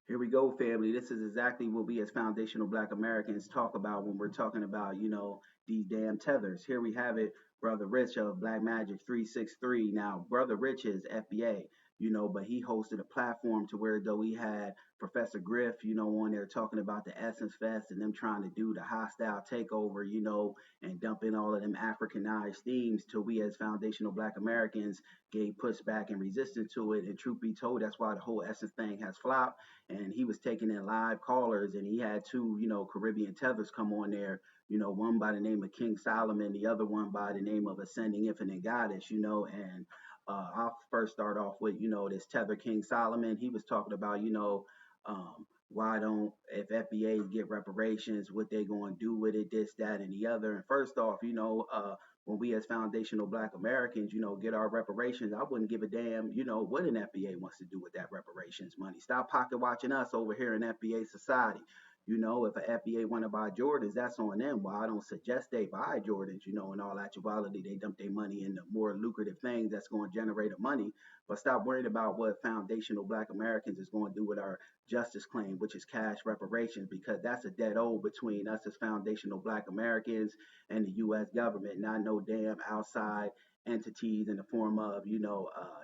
Here we go, family. This is exactly what we as foundational Black Americans talk about when we're talking about, these damn tethers. Here we have it, Brother Rich of Black Magic 363. Now, Brother Rich is FBA, but he hosted a platform to where though he had Professor Griff, on there talking about the Essence Fest and them trying to do the hostile takeover, and dump in all of them Africanized themes till we as foundational Black Americans gave pushback and resistance to it. And truth be told, that's why the whole Essence thing has flopped, and he was taking in live callers, and he had two, Caribbean tethers come on there, one by the name of King Solomon, the other one by the name of Ascending Infinite Goddess, and I'll first start off with, this tether King Solomon. He was talking about, why don't, if FBAs get reparations, what they going to do with it, this, that, and the other. And first off, when we as foundational Black Americans, get our reparations, I wouldn't give a damn, what an FBA wants to do with that reparations money. Stop pocket watching us over here in FBA society. If an FBA want to buy Jordans, that's on them. Well, I don't suggest they buy Jordans, in all actuality, they dump their money into more lucrative things that's going to generate the money. But stop worrying about what foundational Black Americans is going to do with our justice claim, which is cash reparations, because that's a dead old between us as foundational Black Americans and the U.S. government, not no damn outside entities in the form of,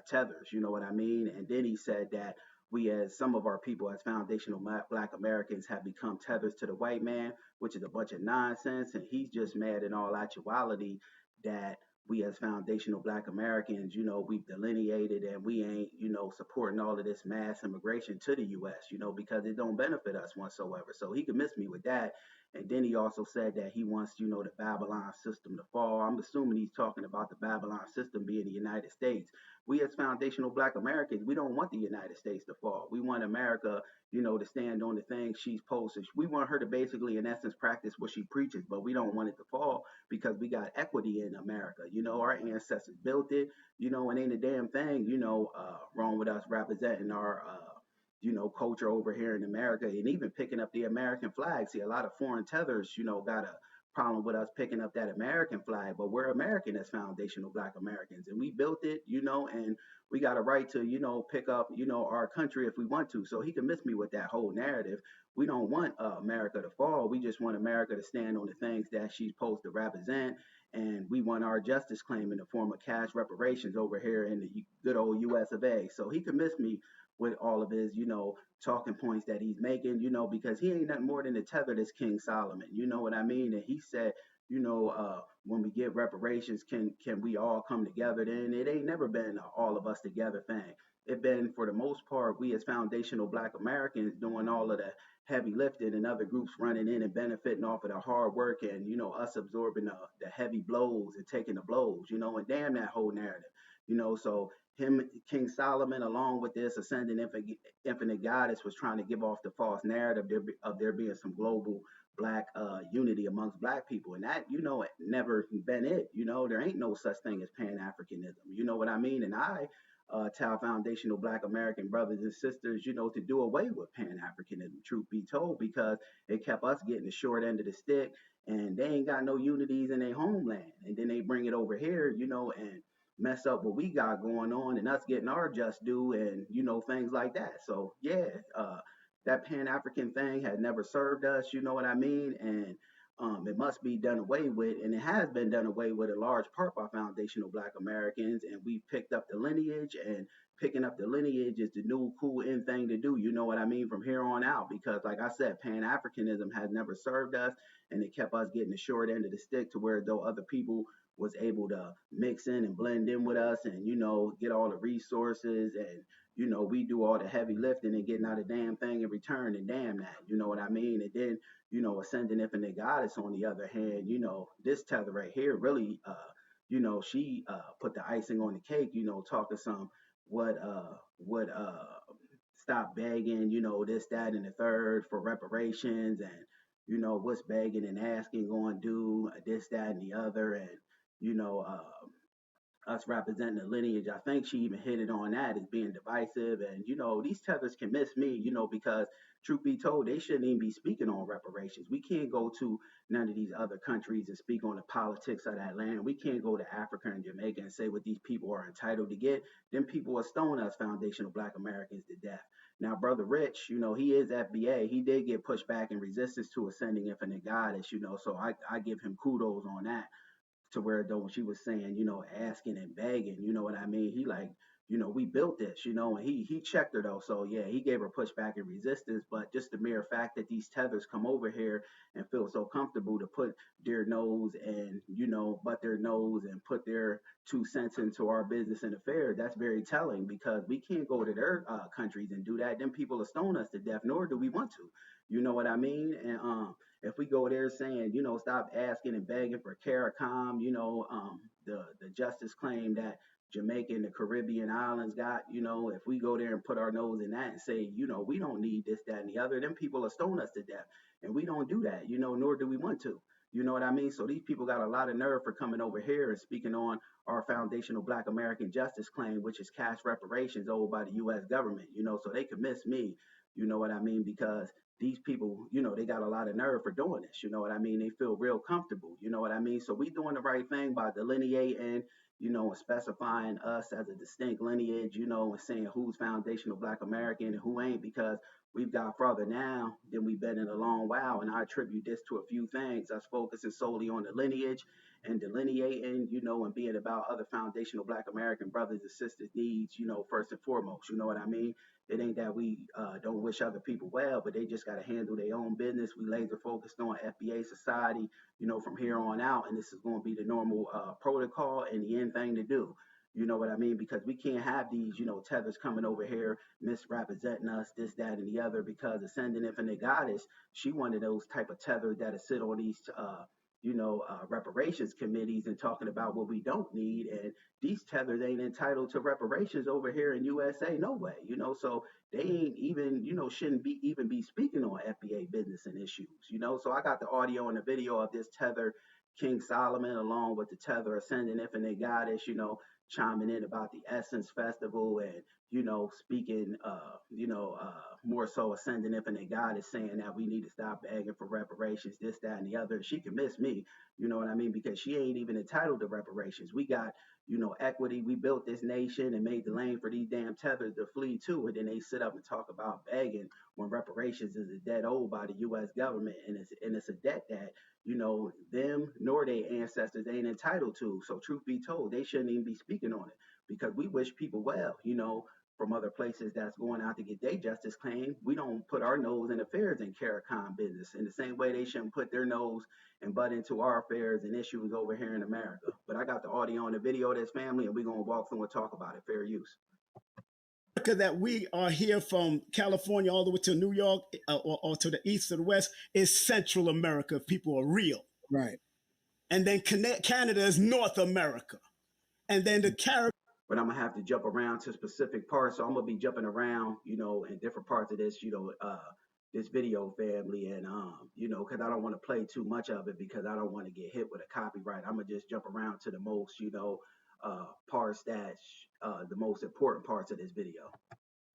tethers, you know what I mean? And then he said that we, as some of our people as foundational Black Americans, have become tethers to the white man, which is a bunch of nonsense. And he's just mad in all actuality that we as foundational Black Americans, we've delineated and we ain't, supporting all of this mass immigration to the U.S., because it don't benefit us whatsoever. So he could miss me with that. And then he also said that he wants, the Babylon system to fall. I'm assuming he's talking about the Babylon system being the United States. We as foundational Black Americans, we don't want the United States to fall. We want America, to stand on the things she's posted. We want her to basically, in essence, practice what she preaches, but we don't want it to fall because we got equity in America. Our ancestors built it, and ain't a damn thing, wrong with us representing our, culture over here in America, and even picking up the American flag. See, a lot of foreign tethers, got a problem with us picking up that American flag, but we're American as foundational Black Americans, and we built it, and we got a right to, pick up, our country if we want to. So he can miss me with that whole narrative. We don't want America to fall. We just want America to stand on the things that she's supposed to represent, and we want our justice claim in the form of cash reparations over here in the good old U.S. of A. So he can miss me with all of his, talking points that he's making, because he ain't nothing more than a tether that's King Solomon. You know what I mean? And he said, when we get reparations, can we all come together? Then it ain't never been a all of us together thing. It been, for the most part, we as foundational Black Americans doing all of the heavy lifting and other groups running in and benefiting off of the hard work, and us absorbing the heavy blows and taking the blows, and damn that whole narrative, so him, King Solomon, along with this ascending infinite goddess, was trying to give off the false narrative of there being some global Black unity amongst Black people, and that, never been it. There ain't no such thing as Pan-Africanism. You know what I mean? And I tell foundational Black American brothers and sisters, to do away with Pan-Africanism, truth be told, because it kept us getting the short end of the stick, and they ain't got no unities in their homeland, and then they bring it over here, and mess up what we got going on, and us getting our just due, and things like that. So yeah, that Pan African thing has never served us. You know what I mean? And it must be done away with, and it has been done away with in large part by foundational Black Americans. And we picked up the lineage, and picking up the lineage is the new cool in thing to do. You know what I mean? From here on out, because like I said, Pan Africanism has never served us, and it kept us getting the short end of the stick to where though other people was able to mix in and blend in with us, and get all the resources, and we do all the heavy lifting and getting out a damn thing in return, and damn that, you know what I mean? And then ascending infinite goddess, on the other hand, this tether right here really she put the icing on the cake, talking some what stop begging, this, that, and the third for reparations, and what's begging and asking going to do this, that, and the other, and you know, us representing the lineage. I think she even hit it on that as being divisive. And, these tethers can miss me, because truth be told, they shouldn't even be speaking on reparations. We can't go to none of these other countries and speak on the politics of that land. We can't go to Africa and Jamaica and say what these people are entitled to get. Then people will stone us foundational Black Americans to death. Now, Brother Rich, he is FBA. He did get pushed back in resistance to ascending infinite goddess, so I give him kudos on that to where though she was saying, asking and begging, you know what I mean? He like, we built this, and he checked her though. So yeah, he gave her pushback and resistance. But just the mere fact that these tethers come over here and feel so comfortable to put their nose and, butt their nose and put their 2 cents into our business and affairs, that's very telling because we can't go to their countries and do that. Then people will stone us to death, nor do we want to. You know what I mean? And if we go there saying, stop asking and begging for CARICOM, the justice claim that Jamaica and the Caribbean islands got, if we go there and put our nose in that and say, we don't need this, that, and the other, then people will stone us to death. And we don't do that, nor do we want to. You know what I mean? So these people got a lot of nerve for coming over here and speaking on our foundational Black American justice claim, which is cash reparations owed by the U.S. government, so they could miss me, you know what I mean? Because these people, they got a lot of nerve for doing this. You know what I mean? They feel real comfortable. You know what I mean? So we doing the right thing by delineating, and specifying us as a distinct lineage, and saying who's foundational Black American and who ain't, because we've got further now than we've been in a long while. And I attribute this to a few things. Us focusing solely on the lineage and delineating, and being about other foundational Black American brothers and sisters' needs, first and foremost. You know what I mean? It ain't that we don't wish other people well, but they just got to handle their own business. We laser focused on FBA society, from here on out, and this is going to be the normal protocol and the end thing to do. You know what I mean? Because we can't have these, tethers coming over here misrepresenting us, this, that, and the other. Because Ascending Infinite Goddess, she one of those type of tethers that sit on these reparations committees and talking about what we don't need. And these tethers ain't entitled to reparations over here in USA, no way, so they ain't even, shouldn't be even be speaking on FBA business and issues, So I got the audio and the video of this tether, King Solomon, along with the tether Ascending Infinite Goddess, chiming in about the Essence Festival and, speaking, more so Ascending Infinite Goddess saying that we need to stop begging for reparations, this, that, and the other. She can miss me, you know what I mean? Because she ain't even entitled to reparations. We got, equity. We built this nation and made the lane for these damn tethers to flee to. And then they sit up and talk about begging when reparations is a debt owed by the U.S. government. And it's a debt that, them nor their ancestors ain't entitled to. So truth be told, they shouldn't even be speaking on it because we wish people well, from other places that's going out to get their justice claim. We don't put our nose in affairs in CARICOM business in the same way they shouldn't put their nose and butt into our affairs and issues over here in America. But I got the audio and the video of this family, and we're going to walk through and talk about it. Fair use. That we are here from California all the way to New York or to the east or the west is Central America. People are real. Right. And then Canada is North America. And then the Caribbean. But I'm going to have to jump around to specific parts. So I'm going to be jumping around, in different parts of this, this video family. And, because I don't want to play too much of it because I don't want to get hit with a copyright. I'm going to just jump around to the most, parts that the most important parts of this video.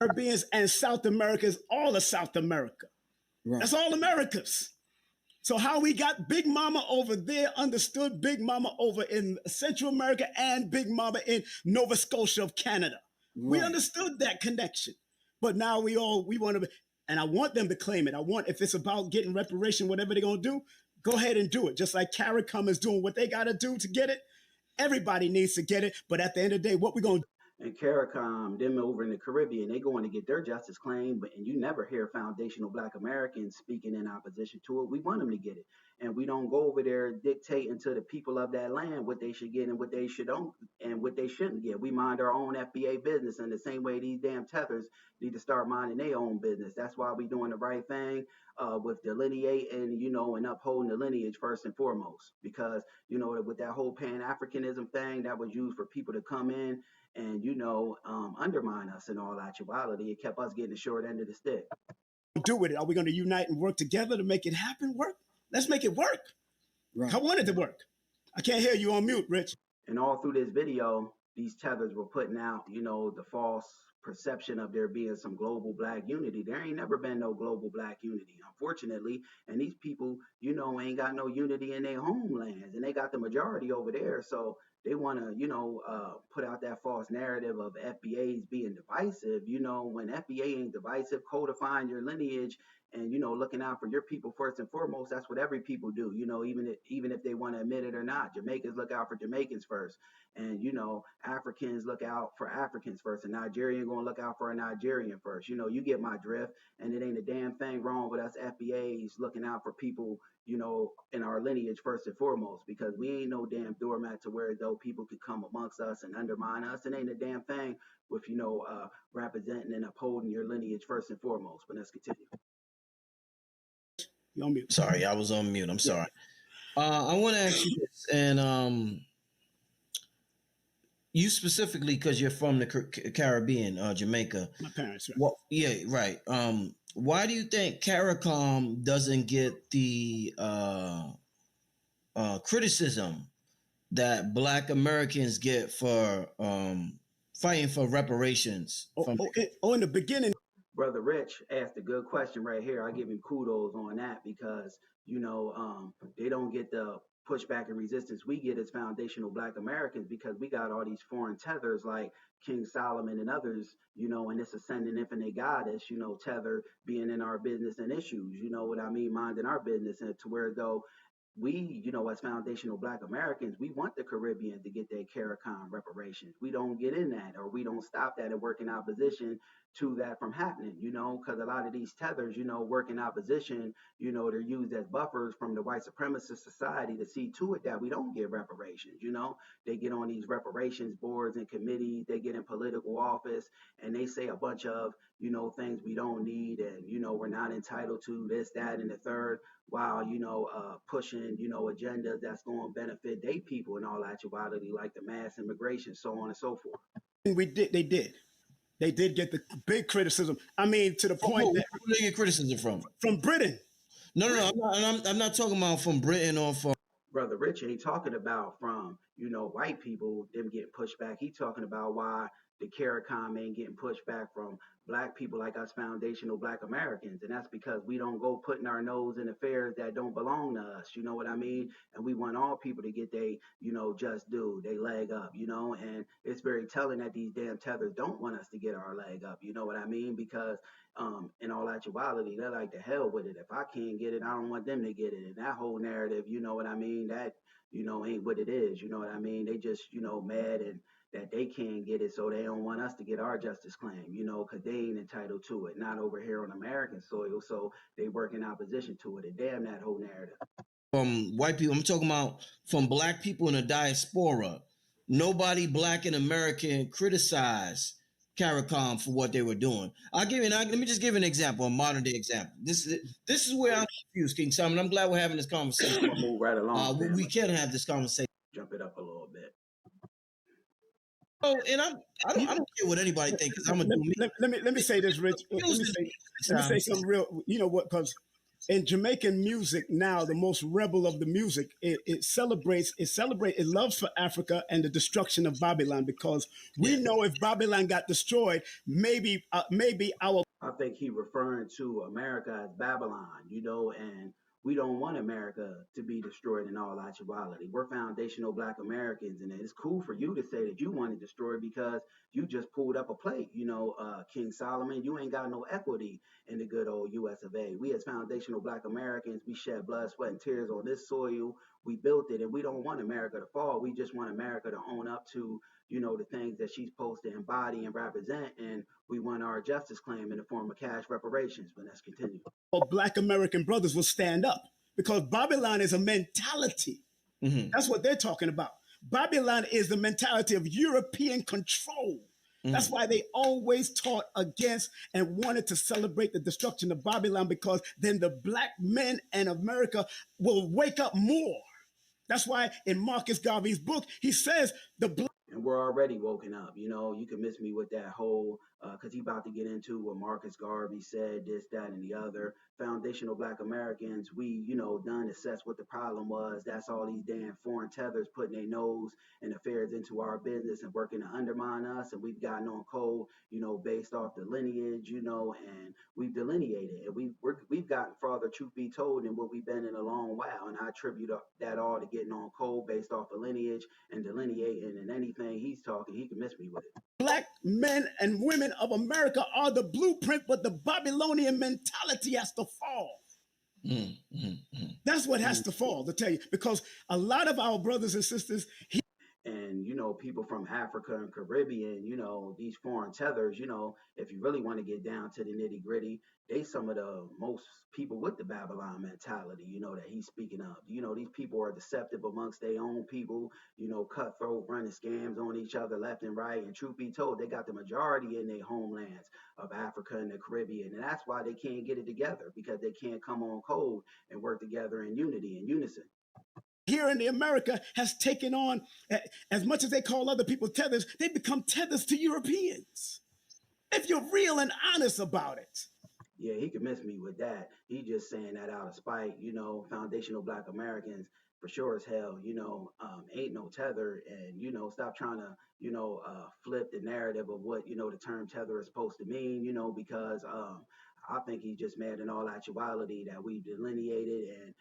Caribbeans and South America is all of South America. Right. That's all Americas. So how we got Big Mama over there, understood Big Mama over in Central America and Big Mama in Nova Scotia of Canada. Right. We understood that connection. But now we want to, and I want them to claim it. I want, if it's about getting reparation, whatever they're going to do, go ahead and do it. Just like CARICOM is doing what they got to do to get it. Everybody needs to get it. But at the end of the day, what we're going to do. And CARICOM, them over in the Caribbean, they going to get their justice claim, and you never hear foundational Black Americans speaking in opposition to it. We want them to get it, and we don't go over there dictating to the people of that land what they should get and what they shouldn't get. We mind our own FBA business in the same way these damn tethers need to start minding their own business. That's why we doing the right thing with delineating, and upholding the lineage first and foremost. Because, with that whole Pan-Africanism thing that was used for people to come in and undermine us in all actuality, it kept us getting the short end of the stick. Do with it? Are we going to unite and work together to make it happen? Work? Let's make it work. Right. I want it to work. I can't hear you on mute, Rich. And all through this video, these tethers were putting out, the false perception of there being some global Black unity. There ain't never been no global Black unity, unfortunately. And these people, ain't got no unity in their homelands, and they got the majority over there. So they want to, put out that false narrative of FBAs being divisive. When FBA ain't divisive, codifying your lineage and looking out for your people first and foremost. That's what every people do. Even if they want to admit it or not. Jamaicans look out for Jamaicans first, and Africans look out for Africans first, and Nigerian gonna look out for a Nigerian first. You get my drift, and it ain't a damn thing wrong with us FBAs looking out for people in our lineage first and foremost, because we ain't no damn doormat to where though people could come amongst us and undermine us. It ain't a damn thing with representing and upholding your lineage first and foremost. But let's continue. You're on mute. Sorry, I was on mute. I'm sorry. I want to ask you this, and you specifically because you're from the Caribbean, Jamaica. My parents, right? Well, yeah, right. Why do you think CARICOM doesn't get the criticism that Black Americans get for fighting for reparations? In the beginning, Brother Rich asked a good question right here. I give him kudos on that because they don't get the pushback and resistance we get as foundational Black Americans, because we got all these foreign tethers like King Solomon and others, and this ascending infinite goddess, tether being in our business and issues, what I mean, minding our business, and to where though we, as foundational Black Americans, we want the Caribbean to get their CARICOM reparations. We don't get in that, or we don't stop that and work in opposition to that from happening, because a lot of these tethers, work in opposition, they're used as buffers from the white supremacist society to see to it that we don't get reparations. They get on these reparations boards and committees, they get in political office, and they say a bunch of, things we don't need, and, we're not entitled to this, that, and the third, while, pushing, agendas that's going to benefit their people in all actuality, like the mass immigration, so on and so forth. They did get the big criticism. I mean, to the point that who they get criticism from? From Britain. No, I'm not talking about from Britain or from. Brother Rich ain't talking about from white people them getting pushed back. He talking about why the CARICOM ain't getting pushed back from Black people like us foundational Black Americans, and that's because we don't go putting our nose in affairs that don't belong to us. You know what I mean? And we want all people to get they just due, they leg up. And it's very telling that these damn tethers don't want us to get our leg up. You know what I mean? Because in all actuality, they're like, the hell with it. If I can't get it, I don't want them to get it. And that whole narrative, you know what I mean? That ain't what it is. You know what I mean? They just mad and that they can't get it, so they don't want us to get our justice claim, because they ain't entitled to it, not over here on American soil, so they work in opposition to it, and damn that whole narrative. From white people, I'm talking about from Black people in the diaspora. Nobody Black in America criticized CARICOM for what they were doing. Let me just give an example, a modern day example. This is where I'm confused, King Simon. I'm glad we're having this conversation. Move right along. We can have this conversation. Jump it up a little bit. Oh, and I don't care what anybody thinks, because I'm gonna do me. Let me say this, Rich. Let me say something real. You know what? Because in Jamaican music now, the most rebel of the music, it loves for Africa and the destruction of Babylon, because we know if Babylon got destroyed, maybe our. I think he referring to America as Babylon, and we don't want America to be destroyed in all actuality. We're foundational Black Americans, and it's cool for you to say that you want it destroyed because you just pulled up a plate. King Solomon, you ain't got no equity in the good old US of A. We as foundational Black Americans, we shed blood, sweat, and tears on this soil. We built it, and we don't want America to fall. We just want America to own up to the things that she's supposed to embody and represent, and we want our justice claim in the form of cash reparations. But let's continue. Black American brothers will stand up, because Babylon is a mentality. Mm-hmm. That's what they're talking about. Babylon is the mentality of European control. Mm-hmm. That's why they always taught against and wanted to celebrate the destruction of Babylon, because then the Black men in America will wake up more. That's why in Marcus Garvey's book, he says the Black. And we're already woken up. You can miss me with that whole because he about to get into what Marcus Garvey said, this, that, and the other. Foundational Black Americans, we, done assess what the problem was. That's all these damn foreign tethers putting their nose and affairs into our business and working to undermine us. And we've gotten on code, based off the lineage, and we've delineated. And we've gotten farther, truth be told, than what we've been in a long while. And I attribute that all to getting on code based off of lineage and delineating. And anything he's talking, he can miss me with it. Black men and women of America are the blueprint, but the Babylonian mentality has to fall. That's what has to fall, to tell you, because a lot of our brothers and sisters, and people from Africa and Caribbean, these foreign tethers, if you really want to get down to the nitty gritty, they some of the most people with the Babylon mentality, that he's speaking of. These people are deceptive amongst their own people, cutthroat, running scams on each other left and right. And truth be told, they got the majority in their homelands of Africa and the Caribbean. And that's why they can't get it together, because they can't come on code and work together in unity and unison. Here in the America has taken on, as much as they call other people tethers, they become tethers to Europeans. If you're real and honest about it. Yeah, he could miss me with that. He just saying that out of spite. Foundational Black Americans, for sure as hell, ain't no tether. And, stop trying to, flip the narrative of what, the term tether is supposed to mean, because I think he's just mad in all actuality that we delineated and,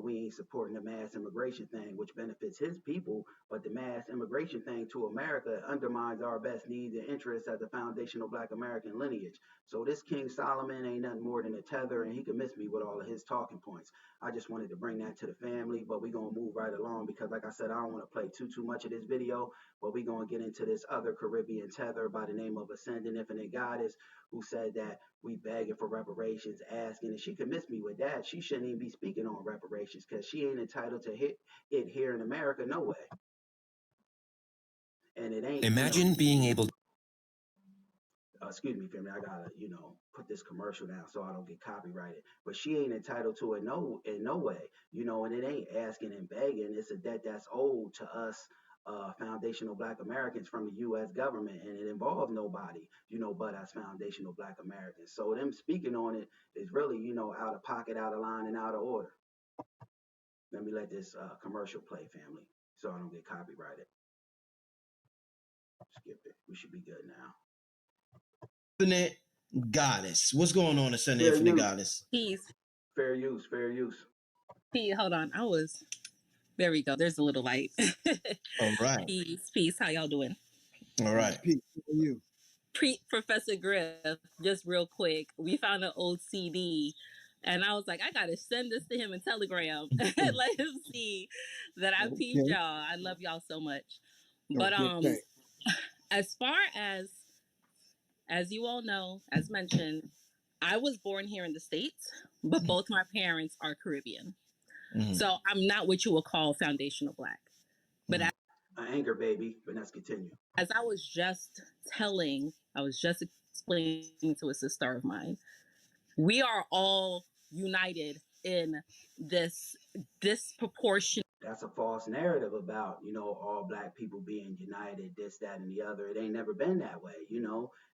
we ain't supporting the mass immigration thing, which benefits his people. But the mass immigration thing to America undermines our best needs and interests as a foundational Black American lineage. So this King Solomon ain't nothing more than a tether, and he can miss me with all of his talking points. I just wanted to bring that to the family, but we're going to move right along because, like I said, I don't want to play too much of this video, but we're going to get into this other Caribbean tether by the name of Ascending Infinite Goddess, who said that we begging for reparations, asking, and she could miss me with that. She shouldn't even be speaking on reparations because she ain't entitled to hit it here in America, no way. And it ain't. Imagine being able. Excuse me, family. I gotta, put this commercial down so I don't get copyrighted. But she ain't entitled to it in no way, and it ain't asking and begging. It's a debt that's owed to us, foundational Black Americans from the U.S. government, and it involves nobody, but us foundational Black Americans. So them speaking on it is really, out of pocket, out of line, and out of order. Let me let this commercial play, family, so I don't get copyrighted. Skip it. We should be good now. Infinite Goddess. What's going on, Ascending Infinite Goddess? Peace. Fair use. Peace. Hold on. There we go. There's a little light. All right. Peace. How y'all doing? All right. Peace. How are you? Professor Griff, just real quick, we found an old CD and I was like, I gotta send this to him in Telegram and let him see that I peeped y'all. I love y'all so much. But as far as you all know, as mentioned, I was born here in the States, but both my parents are Caribbean. So I'm not what you would call foundational Black. But an anchor baby, but let's continue. As I was just explaining to a sister of mine, we are all united in this disproportionate. That's a false narrative about, all Black people being united, this, that, and the other. It ain't never been that way,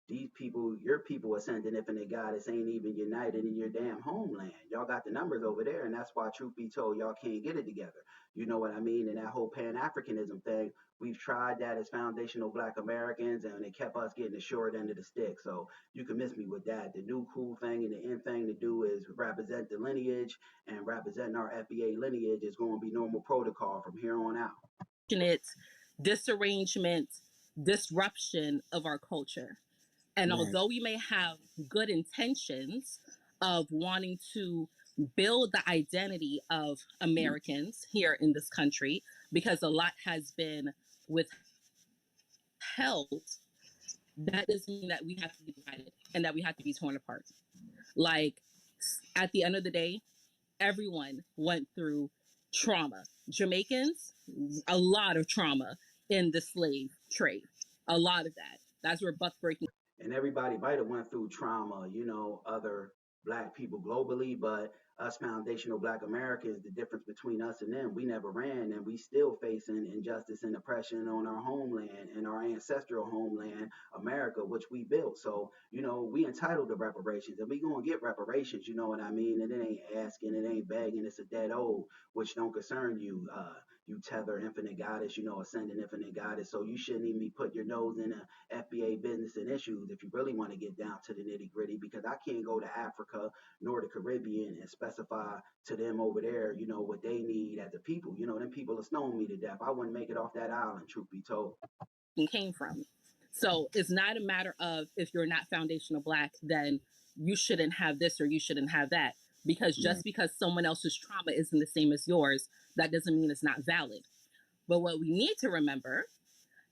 These people, your people, Ascending Infinite Goddess, ain't even united in your damn homeland. Y'all got the numbers over there, and that's why, truth be told, y'all can't get it together. You know what I mean? And that whole Pan-Africanism thing, we've tried that as foundational Black Americans, and it kept us getting the short end of the stick. So you can miss me with that. The new cool thing and the end thing to do is represent the lineage, and representing our FBA lineage is going to be normal protocol from here on out. Disarrangement, disruption of our culture. And although we may have good intentions of wanting to build the identity of Americans here in this country, because a lot has been withheld, that doesn't mean that we have to be divided and that we have to be torn apart. Like, at the end of the day, everyone went through trauma. Jamaicans, a lot of trauma in the slave trade. A lot of that. That's where buck breaking. And everybody might have went through trauma, other black people globally, but us foundational black Americans, the difference between us and them, we never ran and we still facing injustice and oppression on our homeland and our ancestral homeland, America, which we built. So, we entitled to reparations and we gonna get reparations, you know what I mean? And it ain't asking, it ain't begging, it's a dead old, which don't concern you. You tether infinite goddess, ascending infinite goddess. So you shouldn't even be putting your nose in a FBA business and issues if you really want to get down to the nitty gritty, because I can't go to Africa nor the Caribbean and specify to them over there, what they need as a people. Them people are stoned me to death. I wouldn't make it off that island, truth be told. Came from. So it's not a matter of if you're not foundational black, then you shouldn't have this or you shouldn't have that. Because just because someone else's trauma isn't the same as yours, that doesn't mean it's not valid. But what we need to remember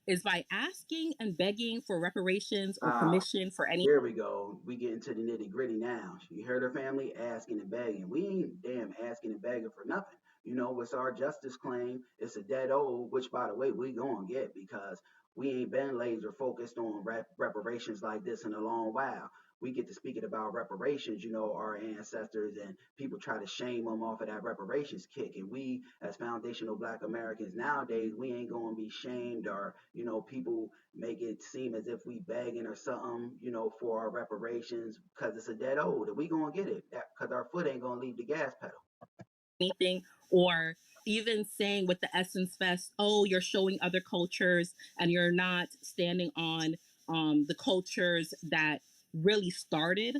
is by asking and begging for reparations or permission for any. Here we go. We get into the nitty gritty now. You heard her family asking and begging. We ain't damn asking and begging for nothing. It's our justice claim. It's a dead old, which by the way, we gonna get because we ain't been laser focused on reparations like this in a long while. We get to speaking about reparations, our ancestors, and people try to shame them off of that reparations kick. And we, as foundational black Americans nowadays, we ain't going to be shamed or, people make it seem as if we begging or something, for our reparations because it's a dead old and we going to get it because our foot ain't going to leave the gas pedal. Anything, or even saying with the Essence Fest, oh, you're showing other cultures and you're not standing on the cultures that really started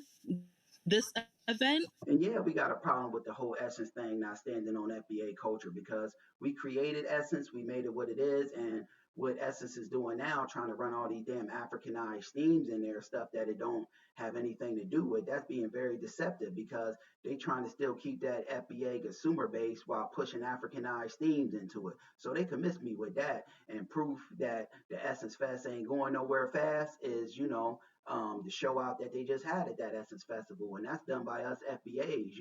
this event. And yeah, we got a problem with the whole Essence thing not standing on FBA culture because we created Essence, we made it what it is, and what Essence is doing now, trying to run all these damn Africanized themes in there, stuff that it don't have anything to do with, that's being very deceptive because they trying to still keep that FBA consumer base while pushing Africanized themes into it. So they can miss me with that. And proof that the Essence Fest ain't going nowhere fast is, the show out that they just had at that Essence Festival. And that's done by us FBAs,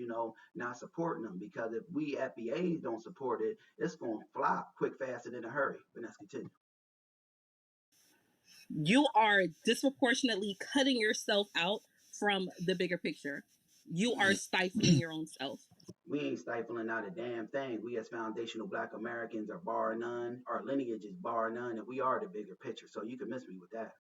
not supporting them. Because if we FBAs don't support it, it's going to flop quick, fast, and in a hurry. But let's continue. You are disproportionately cutting yourself out from the bigger picture. You are stifling your own self. We ain't stifling out a damn thing. We as foundational black Americans are bar none. Our lineage is bar none, and we are the bigger picture. So you can miss me with that.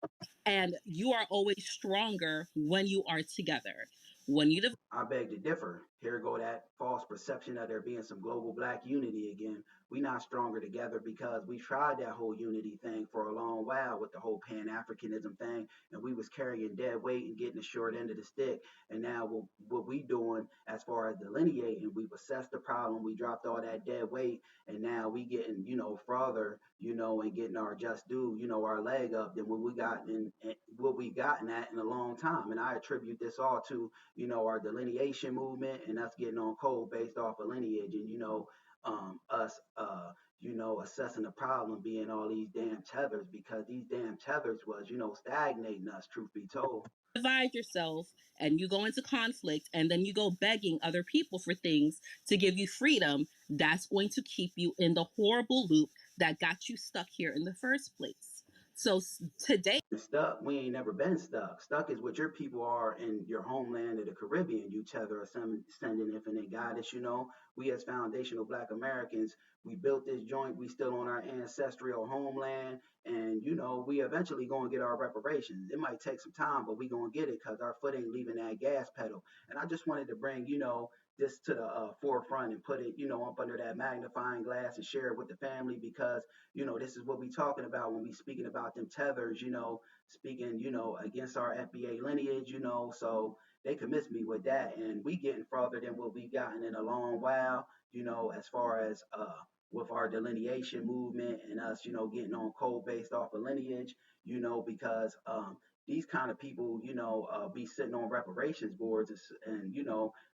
And you are always stronger when you are together. When you I beg to differ. Here go that false perception of there being some global black unity again. We not stronger together because we tried that whole unity thing for a long while with the whole Pan-Africanism thing, and we was carrying dead weight and getting the short end of the stick. And now what we doing as far as delineating, we've assessed the problem, we dropped all that dead weight, and now we getting, further, and getting our just due, our leg up than what we gotten at in a long time. And I attribute this all to, our delineation movement and us getting on code based off of lineage and, us, assessing the problem being all these damn tethers because these damn tethers was, stagnating us, truth be told. Divide yourself and you go into conflict and then you go begging other people for things to give you freedom, that's going to keep you in the horrible loop that got you stuck here in the first place. So today, stuck, we ain't never been stuck. Stuck is what your people are in your homeland of the Caribbean. You tether ascending infinite goddess, we as foundational black Americans, we built this joint, we still on our ancestral homeland, and we eventually gonna get our reparations. It might take some time, but we gonna get it because our foot ain't leaving that gas pedal. And I just wanted to bring, this to the forefront and put it, up under that magnifying glass and share it with the family because, this is what we talking about when we speaking about them tethers, speaking, against our FBA lineage, so they can miss me with that. And we getting further than what we gotten in a long while, as far as with our delineation movement and us, getting on code based off of lineage, because these kind of people, be sitting on reparations boards and,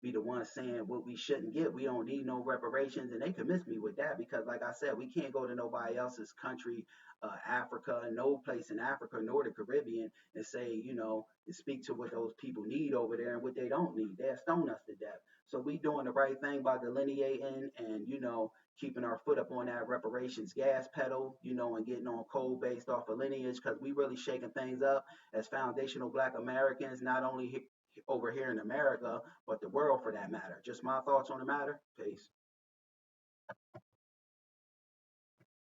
be the ones saying what we shouldn't get. We don't need no reparations. And they can miss me with that because, like I said, we can't go to nobody else's country, Africa, no place in Africa, nor the Caribbean, and say, and speak to what those people need over there and what they don't need. They'll stone us to death. So we doing the right thing by delineating and, keeping our foot up on that reparations gas pedal, and getting on code based off of lineage because we really shaking things up as foundational black Americans, not only over here in America, but the world for that matter. Just my thoughts on the matter. Peace.